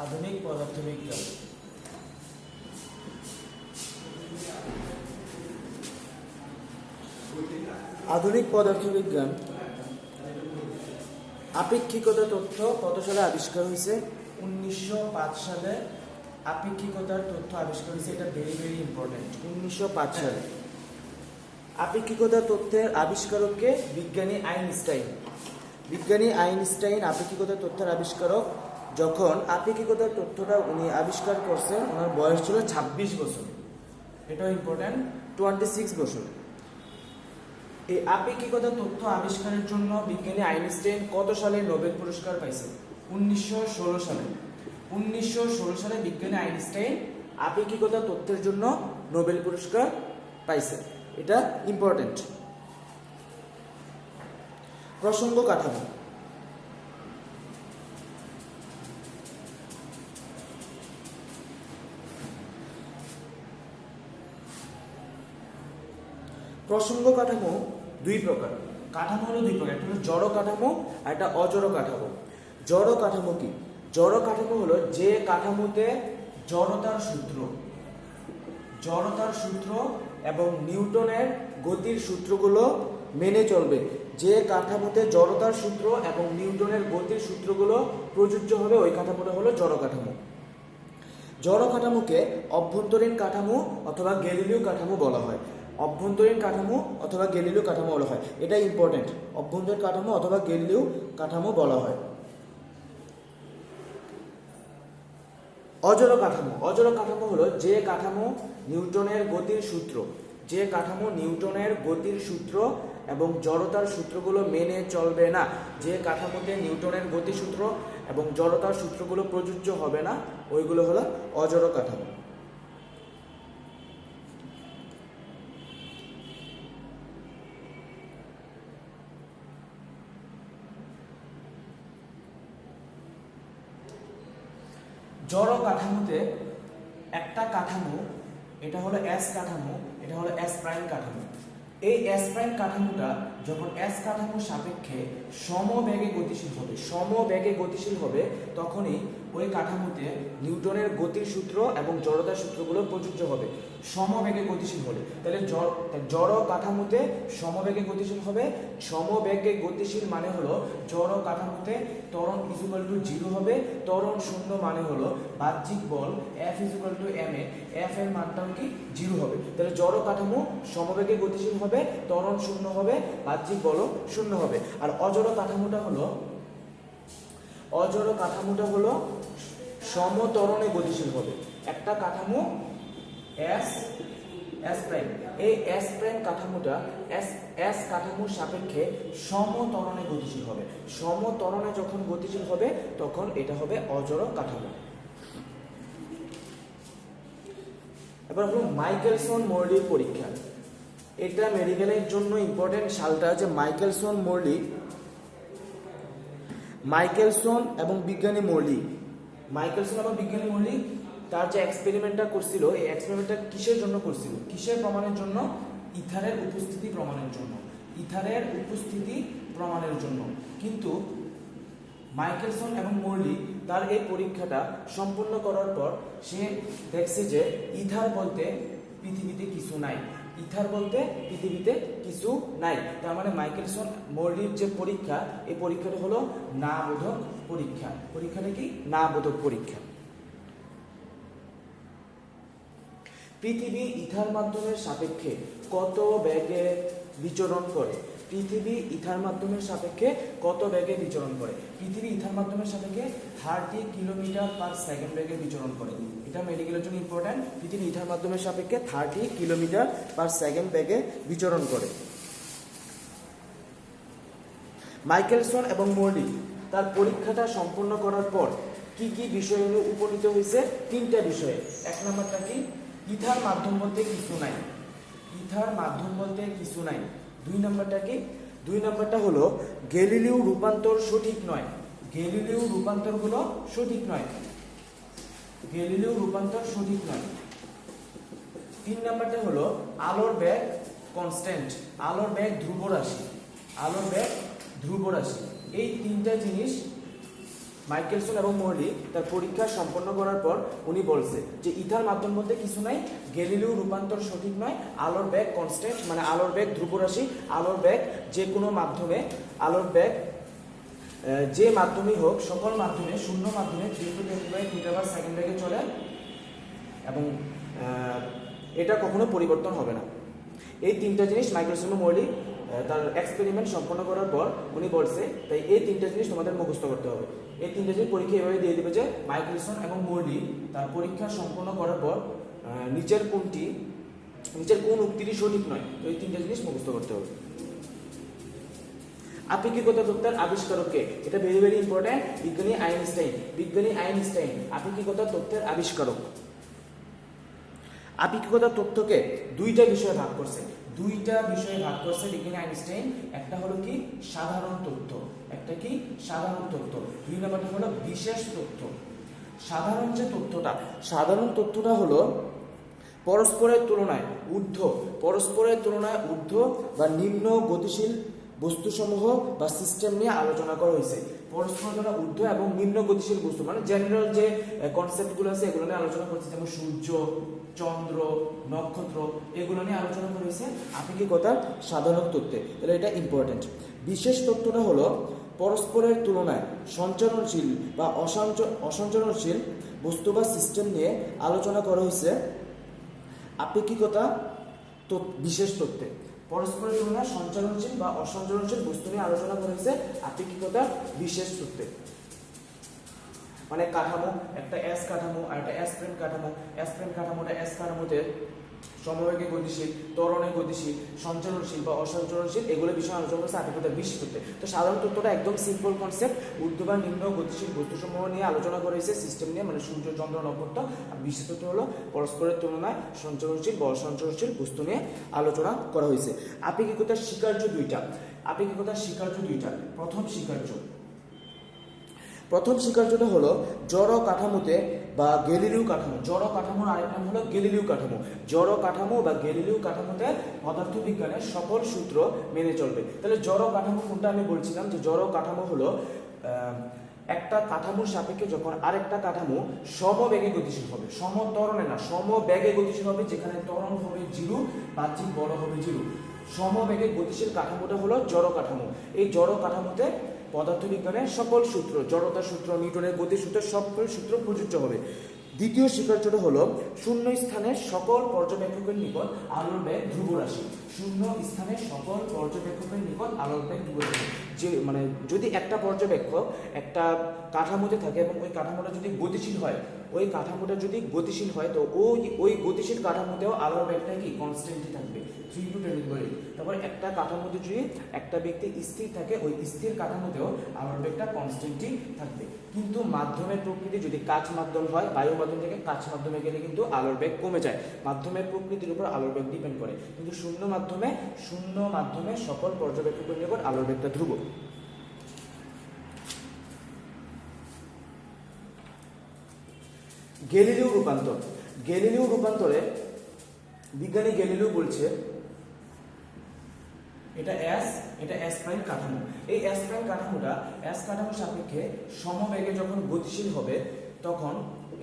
আধুনিক পদার্থবিজ্ঞান। আধুনিক পদার্থবিজ্ঞান আপেক্ষিকতা তথ্য কত সালে আবিষ্কার হয়েছে? 1905 সালে আপেক্ষিকতার তথ্য আবিষ্কার হয়েছে। এটা ভেরি ভেরি ইম্পর্টেন্ট। 1905 সালে আপেক্ষিকতার তথ্যের আবিষ্কারককে বিজ্ঞানী আইনস্টাইন। বিজ্ঞানী আইনস্টাইন আপেক্ষিকতার তথ্যের আবিষ্কারক। যখন আপেক্ষিকতার তথ্যটা উনি আবিষ্কার করছেন ওনার বয়স ছিল 26 বছর। এটাও ইম্পর্টেন্ট, 26 বছর। এই আপেক্ষিকতার তথ্য আবিষ্কারের জন্য বিজ্ঞানী আইনস্টাইন কত সালে নোবেল পুরস্কার পাইছে? 1916 সালে। 1916 সালে বিজ্ঞানী আইনস্টাইন আপেক্ষিকতার তথ্যের জন্য নোবেল পুরস্কার পাইছে। এটা ইম্পর্টেন্ট। প্রসঙ্গ কাঠামো। প্রসঙ্গ কাঠামো দুই প্রকার। কাঠামো হলো দুই প্রকার, একটা হলো জড় কাঠামো আর একটা অজড় কাঠামো। জড় কাঠামো কি? জড় কাঠামো হলো যে কাঠামোতে জড়তার সূত্র এবং নিউটনের গতির সূত্রগুলো মেনে চলবে। যে কাঠামোতে জড়তার সূত্র এবং নিউটনের গতির সূত্রগুলো প্রযোজ্য হবে ওই কাঠামোটা হলো জড় কাঠামো। জড় কাঠামোকে অভ্যন্তরীণ কাঠামো অথবা গ্যালিলিও কাঠামো বলা হয়। অভ্যন্তরীণ কাঠামো অথবা গ্যালিলিও কাঠামো বলা হয়। এটা ইম্পর্টেন্ট। অভ্যন্তরীণ কাঠামো অথবা গ্যালিলিও কাঠামো বলা হয়। অজড় কাঠামো। অজড় কাঠামো হলো যে কাঠামো নিউটনের গতির সূত্র এবং জড়তার সূত্রগুলো মেনে চলবে না। যে কাঠামোতে নিউটনের গতিসূত্র এবং জড়তার সূত্রগুলো প্রযোজ্য হবে না ওইগুলো হলো অজড় কাঠামো। জড় কাঠামোতে একটা কাঠামো, এটা হলো এস কাঠামো, এটা হলো এস প্রাইম কাঠামো। এই এস প্রাইম কাঠামোটা যখন এস কাঠামোর সাপেক্ষে সমবেগে গতিশীল হবে তখনই ওই কাঠামোতে নিউটনের গতির সূত্র এবং জড়তার সূত্রগুলো প্রযোজ্য হবে। সমবেগে গতিশীল হলে তাহলে জড় কাঠামোতে সমবেগে গতিশীল হবে। সমবেগে গতিশীল মানে হলো জড় কাঠামোতে ত্বরণ ইকুয়াল টু 0 হবে। ত্বরণ শূন্য মানে হলো বাহ্যিক বল F equal to ma, F এর মানটাও কি 0 হবে। তাহলে জড় কাঠামো সমবেগে গতিশীল হবে, ত্বরণ শূন্য হবে, বাহ্যিক বলও শূন্য হবে। আর অজড় কাঠামোটা হলো সমত্বরণে গতিশীল হবে। একটা কাঠামো এস প্রাইম, এই এস প্রাইম কাঠামোটা এস কাঠামোর সাপেক্ষে সমত্বরণে গতিশীল হবে। সমত্বরণে যখন গতিশীল হবে তখন এটা হবে অজড় কাঠামো। এবার হলো মাইকেলসন মর্লির পরীক্ষা। এটা মেডিকেলের জন্য ইম্পর্টেন্ট। সালটা হচ্ছে মাইকেলসন এবং বিজ্ঞানী মর্লি। তার যে এক্সপেরিমেন্টটা করছিল এই এক্সপেরিমেন্টটা কিসের জন্য করছিল? কিসের প্রমাণের জন্য? ইথারের উপস্থিতি প্রমাণের জন্য। কিন্তু মাইকেলসন এবং মর্লি তার এই পরীক্ষাটা সম্পূর্ণ করার পর সে দেখছে যে ইথার বলতে পৃথিবীতে কিছু নাই। তার মানে মাইকেলসন মর্লির যে পরীক্ষা এই পরীক্ষাটা হলো না বোধক পরীক্ষা। পরীক্ষাটা কি? না বোধক পরীক্ষা। পৃথিবী ইথার মাধ্যমের সাপেক্ষে কত বেগে বিচরণ করে? পৃথিবী ইথার মাধ্যমের সাপেক্ষে 30 কিলোমিটার পার সেকেন্ড বেগে বিচরণ করে। এটা মেডিকেলের জন্য ইম্পর্টেন্ট। পৃথিবী ইথার মাধ্যমের সাপেক্ষে 30 কিলোমিটার পার সেকেন্ড বেগে বিচরণ করে। মাইকেলসন এবং মর্লি তার পরীক্ষাটা সম্পূর্ণ করার পর কি কি বিষয় উপনীত হয়েছে? 3টা বিষয়ে। এক নম্বরটা কি? ইথার মাধ্যম বলতে কিছু নাই। 2 নম্বরটা কি? 2 নম্বরটা হলো গ্যালিলিও রূপান্তর সঠিক নয়। 3 নম্বরটা হলো আলোর বেগ কনস্ট্যান্ট, আলোর বেগ ধ্রুব রাশি। এই 3টা জিনিস মাইকেলসন এবং মর্লি তার পরীক্ষা সম্পন্ন করার পর উনি বলছে যে ইথার মাধ্যম বলতে কিছু নাই, গ্যালিলিও রূপান্তর সঠিক নয়, আলোর বেগ কনস্ট্যান্ট, মানে আলোর বেগ ধ্রুবরাশি, আলোর বেগ যে কোনো মাধ্যমে, আলোর বেগ যে মাধ্যমেই হোক, সকল মাধ্যমে, শূন্য মাধ্যমে 3 মিটার/সেকেন্ড বেগে চলে এবং এটা কখনো পরিবর্তন হবে না। এই তিনটা জিনিস মাইকেলসন এবং মর্লি তার এক্সপেরিমেন্ট সম্পন্ন করার পর উনি বলছে, তাই এই তিনটা জিনিস তোমাদের মুখস্থ করতে হবে। এই তিনটা জিনিস পরীক্ষা এভাবে দিয়ে দেবে যে মাইকেলসন এবং মর্লি তার পরীক্ষা সম্পন্ন করার পর নিচের কোন উক্তিটি সঠিক নয়, তো এই তিনটা জিনিস মুখস্থ করতে হবে। আপেক্ষিকতা তত্ত্বের আবিষ্কারককে, এটা ভেরি ভেরি ইম্পর্টেন্ট, বিজ্ঞানী আইনস্টাইন আপেক্ষিকতা তত্ত্বের আবিষ্কারক। আপেক্ষিকতা তত্ত্বকে দুইটা বিষয়ে ভাগ করছে বিজ্ঞানী আইনস্টাইন। একটা হলো কি সাধারণ তথ্য, একটা কি সাধারণ তথ্য, দুই নম্বরটা হলো বিশেষ তথ্য। সাধারণ তথ্যটা হলো পরস্পরের তুলনায় ঊর্ধ্ব বা নিম্ন গতিশীল বস্তুসমূহ বা সিস্টেম নিয়ে আলোচনা করা হয়েছে। পরস্পর ঊর্ধ্ব এবং নিম্ন গতিশীল বস্তু, মানে জেনারেল যে কনসেপ্টগুলো আছে এগুলো নিয়ে আলোচনা করছে, যেমন সূর্য, চন্দ্র, নক্ষত্র, এগুলো নিয়ে আলোচনা করা হয়েছে আপেক্ষিকতার সাধারণ তত্ত্বে। তাহলে এটা ইম্পর্টেন্ট। বিশেষ তত্ত্বটা হলো পরস্পরের তুলনায় সঞ্চালনশীল বা অসঞ্চালনশীল বস্তু বা সিস্টেম নিয়ে আলোচনা করা হয়েছে আপেক্ষিকতা বিশেষ তত্ত্বে। পরস্পরের তুলনায় সঞ্চালনশীল বা অসঞ্চালনশীল বস্তু নিয়ে আলোচনা করা হয়েছে আপেক্ষিকতা বিশেষ তত্ত্বে। মানে কাঠামো, একটা এস কাঠামো আর একটা এস প্রাইম কাঠামো। এস প্রাইম কাঠামোটা এস কাঠামোতে সমবেগে গতিশীল, ত্বরণে গতিশীল, সঞ্চালনশীল বা অসঞ্চালনশীল, এগুলো বিষয়ে আলোচনা করছে আপেক্ষিকতার বিশেষ তত্ত্বে। তো সাধারণ তত্ত্বটা একদম সিম্পল কনসেপ্ট, ঊর্ধ্ব বা নিম্ন গতিশীল বস্তুসমূহ নিয়ে আলোচনা করা হয়েছে, সিস্টেম নিয়ে, মানে সূর্য, চন্দ্র, নক্ষত্র। আর বিশেষ তত্ত্ব হলো পরস্পরের তুলনায় সঞ্চালনশীল বা অসঞ্চালনশীল বস্তু নিয়ে আলোচনা করা হয়েছে। আপেক্ষিকতার স্বীকার্য দুইটা। প্রথম স্বীকার্যটা হলো জড় কাঠামোতে বা গ্যালিলিও কাঠামো। জড় কাঠামোর আরেক নাম হলো গ্যালিলিও কাঠামো। জড় কাঠামো বা গ্যালিলিও কাঠামোতে পদার্থবিজ্ঞানের সকল সূত্র মেনে চলবে। তাহলে জড় কাঠামো কোনটা আমি বলছিলাম, যে জড় কাঠামো হলো একটা কাঠামোর সাপেক্ষে যখন আরেকটা কাঠামো সমবেগে গতিশীল হবে, সমত্বরণে না, সমবেগে গতিশীল হবে, যেখানে ত্বরণ হবে জিরো, বাহ্যিক বল হবে জিরো। সমবেগে গতিশীল কাঠামোটা হলো জড় কাঠামো। এই জড় কাঠামোতে পদার্থবিজ্ঞানের সকল সূত্র, জড়তার সূত্র, নিউটনের গতির সূত্র, সকল সূত্র প্রযোজ্য হবে। দ্বিতীয় স্বীকার্যটা হলো শূন্য স্থানের সকল পর্যবেক্ষকের নিকট আলোর বেগ ধ্রুবরাশি। শূন্য স্থানের সকল পর্যবেক্ষকের নিকট আলোর বেগ ধ্রুবরাশি। যে মানে যদি একটা পর্যবেক্ষক একটা কাঠামোতে থাকে এবং ওই কাঠামোটা যদি গতিশীল হয়, তো ওই গতিশীল কাঠামোতেও আলোর বেগটা কি কনস্ট্যান্টই থাকবে, 3 to 10 তারপরে একটা কাঠামোতে যদি একটা ব্যক্তি স্থির থাকে, ওই স্থির কাঠামোতেও আলোর বেগটা কনস্ট্যান্টই থাকবে। কিন্তু মাধ্যমের প্রকৃতি যদি কাচ মাধ্যম হয়, বায়ু মাধ্যম থেকে কাচ মাধ্যমে গেলে কিন্তু আলোর বেগ কমে যায়। মাধ্যমের প্রকৃতির উপর আলোর বেগ ডিপেন্ড করে। কিন্তু শূন্য মাধ্যমে সকল পর্যবেক্ষকের নিকট আলোর বেগটা ধ্রুব। গ্যালিলিও রূপান্তরে বিজ্ঞানী গ্যালিলিও বলছে এটা এস প্রাইম কাঠামো। এই এস প্রাইম কাঠামোটা এস কাঠামোর সাপেক্ষে সমবেগে যখন গতিশীল হবে, তখন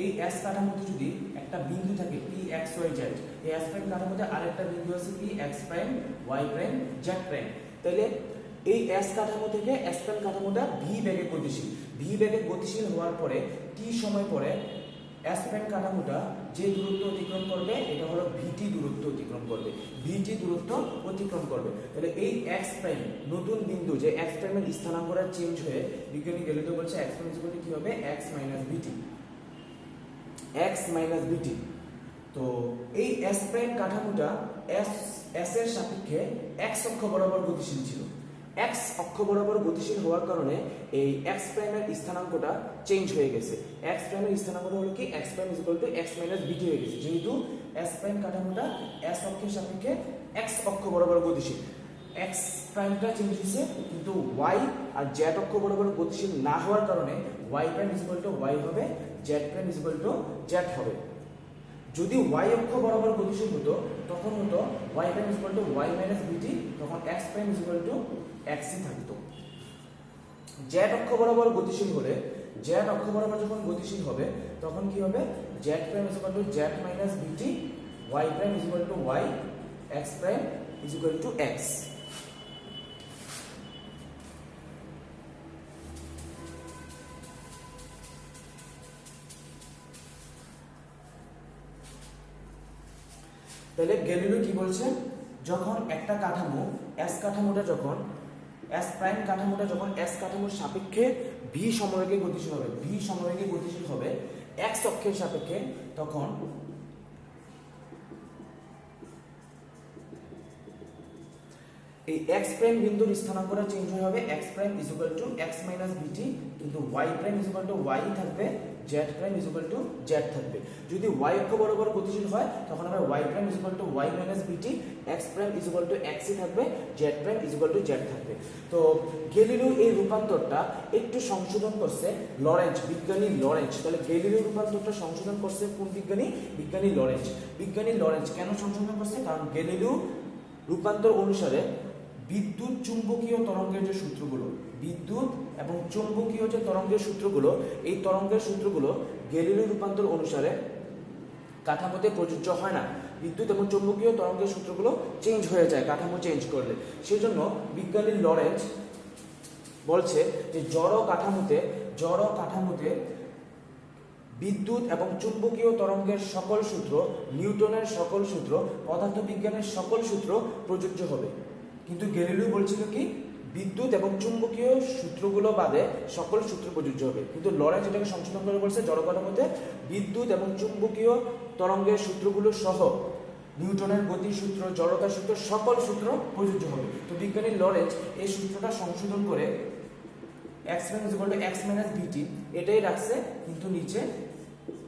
এই এস কাঠামোতে যদি একটা বিন্দু থাকে পি এক্স ওয়াই জেড, এই এস প্রাইম কাঠামোতে আরেকটা বিন্দু আছে P X prime Y prime Z prime, তাহলে এই এস কাঠামো থেকে এস প্রাইম কাঠামোটা ভি বেগে গতিশীল হওয়ার পরে টি সময় পরে এস প্রাইম কাঠামোটা যে দূরত্ব অতিক্রম করবে এটা হলো ভিটি দূরত্ব অতিক্রম করবে। তাহলে এই এক্স প্রাইম নতুন বিন্দু, যে এক্স প্রাইমের স্থানাঙ্কটা চেঞ্জ হয়ে বিজ্ঞানী গ্যালিলিও বলছে এক্স প্রাইম ইকুয়াল টু কি হবে, এক্স মাইনাস বিটি। তো এই এস প্রাইম কাঠামোটা এস এর সাপেক্ষে এক্স অক্ষ বরাবর গতিশীল ছিল। এক্স অক্ষ বরাবর গতিশীল হওয়ার কারণে এই এক্স প্রাইমের স্থানাঙ্কটা চেঞ্জ হয়ে গেছে। এক্স প্রাইমের স্থানাঙ্কটা হলো কি, x prime equal to X minus বিটি হয়ে গেছে, যেহেতু এস প্রাইম কাঠামোটা এস অক্ষের সাপেক্ষে এক্স অক্ষ বরাবর গতিশীল। এক্স প্রাইমটা চেঞ্জ হয়েছে, কিন্তু ওয়াই আর জেড অক্ষ বরাবর গতিশীল না হওয়ার কারণে Y prime equal to Y হবে, Z prime equal to Z হবে। যদি ওয়াই অক্ষ বরাবর গতিশীল হতো তখন হতো Y prime equal to Y minus BT, তখন এক্স প্রাইম ইকুয়াল টু এক্সই থাকতো। জেড অক্ষ বরাবর গতিশীল হলে জেড অক্ষ বরাবর যখন গতিশীল হবে তখন কি হবে, Z prime is equal to Z minus BT, Y prime is equal to Y, X prime is equal to X. তাহলে গ্যালিলিও কি বলছে, যখন একটা কাঠামো এস কাঠামোটা যখন এস প্রাইম কাঠামোটা যখন এস কাঠামোর সাপেক্ষে ভি সমবেগে গতিশীল হবে, ভি সমবেগে গতিশীল হবে এক্স অক্ষের সাপেক্ষে, তখন এই এক্স প্রাইম বিন্দুর স্থানাঙ্কটা চেঞ্জ হয়ে হবে X prime is equal to X minus BT, কিন্তু Y prime is equal to Y থাকবে, Z prime is equal to Z থাকবে। যদি ওয়াই অক্ষ বরাবর গতিশীল হয় তখন আমরা Y prime is equal to Y minus BT, X prime is equal to এক্সই থাকবে, Z prime is equal to Z থাকবে। তো গ্যালিলিও এই রূপান্তরটা একটু সংশোধন করছে লরেঞ্জ, বিজ্ঞানী লরেঞ্জ। তাহলে গ্যালিলিও রূপান্তরটা সংশোধন করছে কোন বিজ্ঞানী? বিজ্ঞানী লরেঞ্জ। বিজ্ঞানী লরেঞ্জ কেন সংশোধন করছে? কারণ গ্যালিলিও রূপান্তর অনুসারে বিদ্যুৎ চুম্বকীয় তরঙ্গের যে সূত্রগুলো, বিদ্যুৎ এবং চুম্বকীয় যে তরঙ্গের সূত্রগুলো, এই তরঙ্গের সূত্রগুলো গ্যালিলিও রূপান্তর অনুসারে কাঠামোতে প্রযোজ্য হয় না। বিদ্যুৎ এবং চুম্বকীয় তরঙ্গের সূত্রগুলো চেঞ্জ হয়ে যায় কাঠামো চেঞ্জ করলে। সেই জন্য বিজ্ঞানী লরেঞ্জ বলছে যে জড় কাঠামোতে বিদ্যুৎ এবং চুম্বকীয় তরঙ্গের সকল সূত্র, নিউটনের সকল সূত্র, পদার্থবিজ্ঞানের সকল সূত্র প্রযোজ্য হবে। কিন্তু গ্যালিলিও বলছিল কি, বিদ্যুৎ এবং চুম্বকীয় সূত্রগুলো বাদে সকল সূত্র প্রযোজ্য হবে। কিন্তু লরেঞ্জ এটাকে সংশোধন করে বলছে জড় কাঠামোতে বিদ্যুৎ এবং চুম্বকীয় তরঙ্গের সূত্রগুলো সহ নিউটনের গতির সূত্র, জড়তার সূত্র, সকল সূত্র প্রযোজ্য হবে। তো বিজ্ঞানী লরেঞ্জ এই সূত্রটা সংশোধন করে x prime is equal to x minus vt এটাই রাখছে, কিন্তু নিচে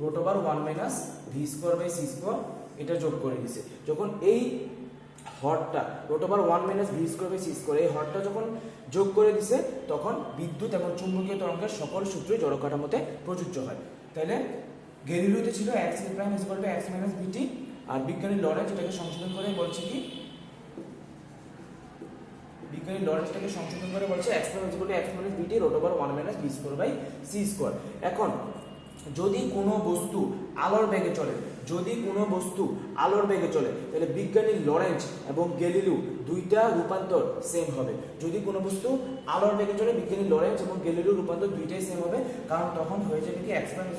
root over 1 minus v square by c square এটা যোগ করে দিয়েছে। যখন এই হরটা root over 1 minus v square by c square এই হরটা যখন যোগ করে দিয়েছে, তখন বিদ্যুৎ এবং চুম্বকীয় তরঙ্গের সকল সূত্রই জড় কাঠামোতে প্রযোজ্য হয়। তাহলে গ্যালিলিওতে ছিল x prime is equal to x minus vt, আর বিজ্ঞানী লরেঞ্জ এটাকে সংশোধন করে বলছে কি, বিজ্ঞানী লরেঞ্জ এটাকে সংশোধন করে বলছে x prime is equal to x minus vt root over 1 minus v square by c square. এখন যদি কোনো বস্তু আলোর বেগে চলে, তাহলে বিজ্ঞানী লরেঞ্জ এবং গ্যালিলিও দুইটা রূপান্তর সেম হবে। যদি কোনো বস্তু আলোর বেগে চলে, বিজ্ঞানী লরেঞ্জ এবং গ্যালিলিও রূপান্তর দুইটাই সেম হবে, কারণ তখন হয়ে যাবে কি x প্রাইম